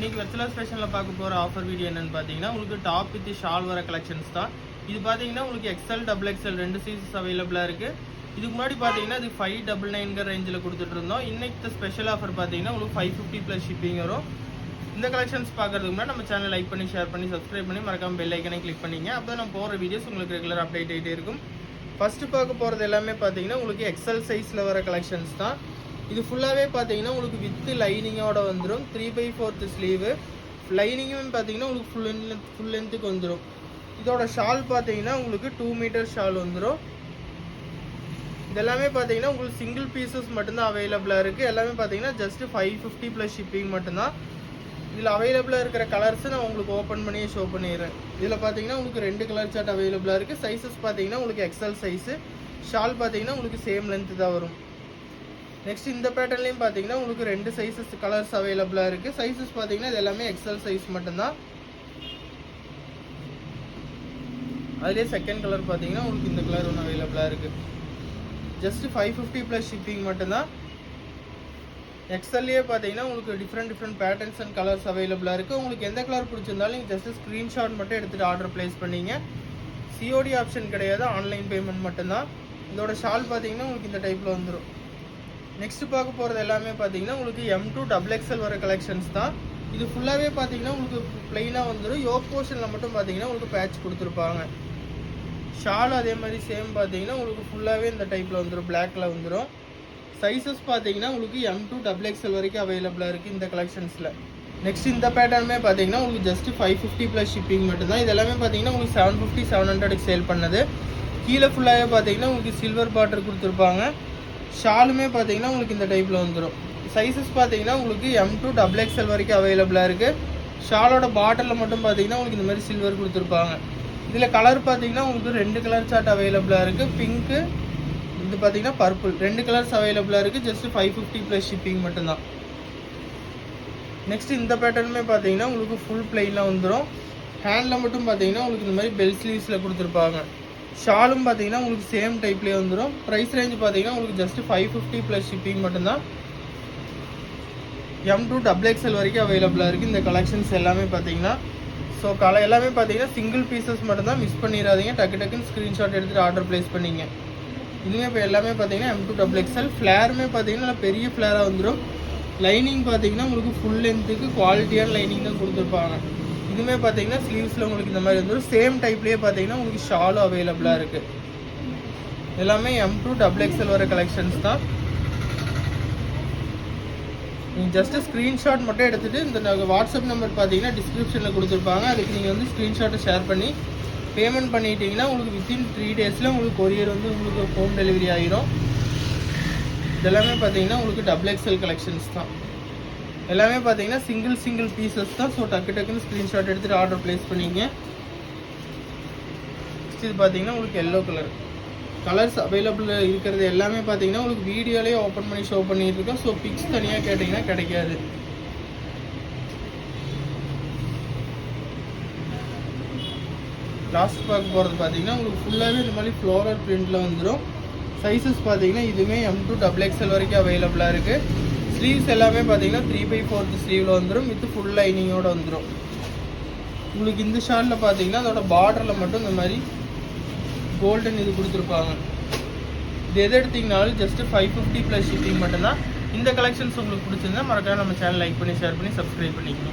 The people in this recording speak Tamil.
இன்னைக்கு வெர்ச்சுவல் ஸ்பெஷலில் பார்க்க போகிற ஆஃபர் வீடியோ என்னென்னு பார்த்தீங்கன்னா உங்களுக்கு டாப் வித் ஷால் வர கலெக்ஷன்ஸ் தான். இது பார்த்தீங்கன்னா உங்களுக்கு எக்ஸ்எல் டபுள் எக்ஸ்எல் 2 சைஸஸ் அவைலபிளாக இருக்குது. இதுக்கு முன்னாடி பார்த்தீங்கன்னா இது 599 ரேஞ்சில் கொடுத்துட்டு இருந்தோம். இன்னைக்கு ஸ்பெஷல் ஆஃபர் பார்த்தீங்கன்னா உங்களுக்கு 550 ப்ளஸ் ஷிப்பிங் வரும். இந்த கலெக்ஷன்ஸ் பார்க்கறதுக்கு முன்னாடி நம்ம சேனல் லைக் பண்ணி ஷேர் பண்ணி சப்ஸ்கிரைப் பண்ணி மறக்காம பெல் ஐக்கனை கிளிக் பண்ணிங்க. அப்போ தான் நம்ம போகிற வீடியோஸ் உங்களுக்கு ரெகுலர் அப்டேட் ஆகிட்டே இருக்கும். ஃபஸ்ட்டு பார்க்க போகிறது எல்லாமே பார்த்தீங்கன்னா உங்களுக்கு எக்ஸ்எல் சைஸில் வர கலெக்ஷன்ஸ் தான். இது ஃபுல்லாகவே பார்த்தீங்கன்னா உங்களுக்கு வித் லைனிங்கோட வந்துடும். 3/4 ஸ்லீவு லைனிங்கும் பார்த்தீங்கன்னா உங்களுக்கு ஃபுல் லென்த்துக்கு வந்துடும். இதோட ஷால் பார்த்தீங்கன்னா உங்களுக்கு 2 மீட்டர் ஷால் வந்துடும். இதெல்லாமே பார்த்தீங்கன்னா உங்களுக்கு சிங்கிள் பீசஸ் மட்டும்தான் அவைலபிளாக இருக்குது. எல்லாமே பார்த்தீங்கன்னா ஜஸ்ட் 550 ப்ளஸ் ஷிப்பிங் மட்டும்தான். இதில் அவைலபிளாக இருக்கிற கலர்ஸை நான் உங்களுக்கு ஓப்பன் பண்ணியே ஷோ பண்ணிடுறேன். இதில் பார்த்தீங்கன்னா உங்களுக்கு 2 கலர் சார்ட் அவைலபிளாக இருக்குது. சைஸஸ் பார்த்தீங்கன்னா உங்களுக்கு எக்ஸ்எல் சைஸு, ஷால் பார்த்தீங்கன்னா உங்களுக்கு சேம் லென்த்து தான் வரும். நெக்ஸ்ட் இந்த பேட்டர்ன்லேயும் பார்த்தீங்கன்னா உங்களுக்கு 2 சைஸஸ் கலர்ஸ் அவைலபிளாக இருக்குது. சைஸஸ் பார்த்தீங்கன்னா இது எல்லாமே எக்ஸ்எல் சைஸ் மட்டும்தான். அதுலேயே செகண்ட் கலர் பார்த்தீங்கன்னா உங்களுக்கு இந்த கலர் ஒன்று அவைலபிளாக இருக்குது. ஜஸ்ட் 550 ப்ளஸ் ஷிப்பிங் மட்டும்தான். எக்ஸ்எல்லையே பார்த்தீங்கன்னா உங்களுக்கு டிஃப்ரெண்ட் பேட்டர்ன்ஸ் அண்ட் கலர்ஸ் அவைலபிளாக இருக்குது. உங்களுக்கு எந்த கலர் பிடிச்சிருந்தாலும் நீங்கள் ஜஸ்ட் ஸ்க்ரீன்ஷாட் மட்டும் எடுத்துகிட்டு ஆர்டர் ப்ளேஸ் பண்ணிங்க. சிஓடி ஆப்ஷன் கிடையாது, ஆன்லைன் பேமெண்ட் மட்டும்தான். இதோட ஷால் பார்த்தீங்கன்னா உங்களுக்கு இந்த டைப்பில் வந்துடும். நெக்ஸ்ட் பார்க்க போகிறது எல்லாமே பார்த்தீங்கன்னா உங்களுக்கு M2 XXL வர கலெக்ஷன்ஸ் தான். இது ஃபுல்லாகவே பார்த்தீங்கன்னா உங்களுக்கு பிளெயினாக வந்துடும். யோக் போர்ஷனில் மட்டும் பார்த்தீங்கன்னா உங்களுக்கு பேட்ச் கொடுத்துருப்பாங்க. ஷால் அதே மாதிரி சேம் பார்த்தீங்கன்னா உங்களுக்கு ஃபுல்லாகவே இந்த டைப்பில் வந்துடும், பிளாக்கில் வந்துடும். சைஸஸ் பார்த்தீங்கன்னா உங்களுக்கு M2 XXL வரைக்கும் அவைலபிளாக இருக்குது இந்த கலெக்ஷன்ஸில். நெக்ஸ்ட் இந்த பேட்டர்னுமே பார்த்தீங்கன்னா உங்களுக்கு ஜஸ்ட் 550 ப்ளஸ் ஷிப்பிங் மட்டும்தான். இது எல்லாமே பார்த்தீங்கன்னா உங்களுக்கு 750 700க்கு சேல் பண்ணது. கீழே ஃபுல்லாகவே பார்த்தீங்கன்னா உங்களுக்கு சில்வர் பார்டர் கொடுத்துருப்பாங்க. ஷாலுமே பார்த்தீங்கன்னா உங்களுக்கு இந்த டைப்பில் வந்துடும். சைஸஸ் பார்த்தீங்கன்னா உங்களுக்கு M2 XXL வரைக்கும் அவைலபிளாக இருக்குது. ஷாலோட பாட்டிலில் மட்டும் பார்த்தீங்கன்னா உங்களுக்கு இந்த மாதிரி சில்வர் கொடுத்துருப்பாங்க. இதில் கலர் பார்த்தீங்கன்னா உங்களுக்கு 2 கலர் சார்ட் அவைலபிளாக இருக்குது. பிங்க்கு, இது பார்த்தீங்கன்னா பர்பிள், 2 கலர்ஸ் அவைலபிளாக இருக்குது. ஜஸ்ட் 550 ப்ளஸ் ஷிப்பிங் மட்டும்தான். நெக்ஸ்ட் இந்த பேட்டர்னுமே பார்த்தீங்கன்னா உங்களுக்கு ஃபுல் பிளெயினில் வந்துடும். ஹேண்டில் மட்டும் பார்த்தீங்கன்னா உங்களுக்கு இந்த மாதிரி பெல் ஸ்லீவ்ஸில் கொடுத்துருப்பாங்க. ஷாலும் பார்த்தீங்கன்னா உங்களுக்கு சேம் டைப்லேயே வந்துடும். ப்ரைஸ் ரேஞ்ச் பார்த்தீங்கன்னா உங்களுக்கு ஜஸ்ட் 550 ப்ளஸ் ஷிப்பிங் மட்டும்தான். M2 XXL வரைக்கும் அவைலபிளாக இருக்குது இந்த கலெக்ஷன்ஸ் எல்லாமே பார்த்தீங்கன்னா. ஸோ எல்லாமே பார்த்தீங்கன்னா சிங்கிள் பீசஸ் மட்டும்தான், மிஸ் பண்ணிடாதீங்க. டக்குன்னு ஸ்க்ரீன்ஷாட் எடுத்துகிட்டு ஆர்டர் ப்ளேஸ் பண்ணிங்க. இதுவே இப்போ எல்லாமே பார்த்தீங்கன்னா M2 XXL. ஃப்ளேருமே பார்த்தீங்கன்னா பெரிய ஃப்ளேராக வந்துடும். லைனிங் பார்த்தீங்கன்னா உங்களுக்கு ஃபுல் லென்த்துக்கு குவாலிட்டியான லைனிங் தான் கொடுத்துருப்பாங்க. இதுவுமே பார்த்தீங்கன்னா ஸ்லீவ்ஸில் உங்களுக்கு இந்த மாதிரி வந்துடும். சேம் டைப்லேயே பார்த்தீங்கன்னா உங்களுக்கு ஷாலும் அவைலபிளாக இருக்குது. எல்லாமே M2 XXL வர கலெக்ஷன்ஸ் தான். நீங்கள் ஜஸ்ட்டு ஸ்க்ரீன்ஷாட் மட்டும் எடுத்துகிட்டு இந்த வாட்ஸ்அப் நம்பர் பார்த்தீங்கன்னா டிஸ்கிரிப்ஷனில் கொடுத்துருப்பாங்க. அதுக்கு நீங்கள் வந்து ஸ்க்ரீன்ஷாட்டை ஷேர் பண்ணி பேமெண்ட் பண்ணிட்டீங்கன்னா உங்களுக்கு வித்தின் 3 டேஸில் உங்களுக்கு கொரியர் வந்து உங்களுக்கு ஹோம் டெலிவரி ஆகிரும். இதெல்லாமே பார்த்தீங்கன்னா உங்களுக்கு XXL கலெக்ஷன்ஸ் தான். எல்லாமே பார்த்தீங்கன்னா சிங்கிள் பீசஸ் தான். ஸோ டக்குன்னு ஸ்க்ரீன்ஷாட் எடுத்துகிட்டு ஆர்டர் ப்ளேஸ் பண்ணிங்க. இது பார்த்தீங்கன்னா உங்களுக்கு எல்லோ கலர்ஸ் அவைலபிள் இருக்கிறது எல்லாமே பார்த்தீங்கன்னா உங்களுக்கு வீடியோலேயே ஓப்பன் பண்ணி ஷோ பண்ணிட்டு இருக்கோம். ஸோ பிக்ஸ் தனியாக கேட்டிங்கன்னா கிடைக்காது. லாஸ்ட் பார்க்க போகிறது பார்த்தீங்கன்னா உங்களுக்கு ஃபுல்லாகவே இந்த மாதிரி ஃப்ளோரல் பிரிண்டில் வந்துடும். சைஸஸ் பார்த்தீங்கன்னா இதுவுமே M2 XXL வரைக்கும் அவைலபிளாக இருக்குது. ஸ்லீவ்ஸ் எல்லாமே பார்த்தீங்கன்னா 3/4 ஸ்லீவில் வந்துடும். வித் ஃபுல் லைனிங்கோடு வந்துடும். உங்களுக்கு இந்த ஷாலில் பார்த்தீங்கன்னா அதோட பார்டரில் மட்டும் இந்த மாதிரி கோல்டன் இது கொடுத்துருப்பாங்க. இது எது எடுத்திங்கனாலும் ஜஸ்ட் 550 ப்ளஸ் ஷிப்பிங் மட்டும்தான். இந்த கலெக்ஷன்ஸ் உங்களுக்கு பிடிச்சிருந்தா மறக்காம நம்ம சேனல் லைக் பண்ணி ஷேர் பண்ணி சப்ஸ்கிரைப் பண்ணிக்கணும்.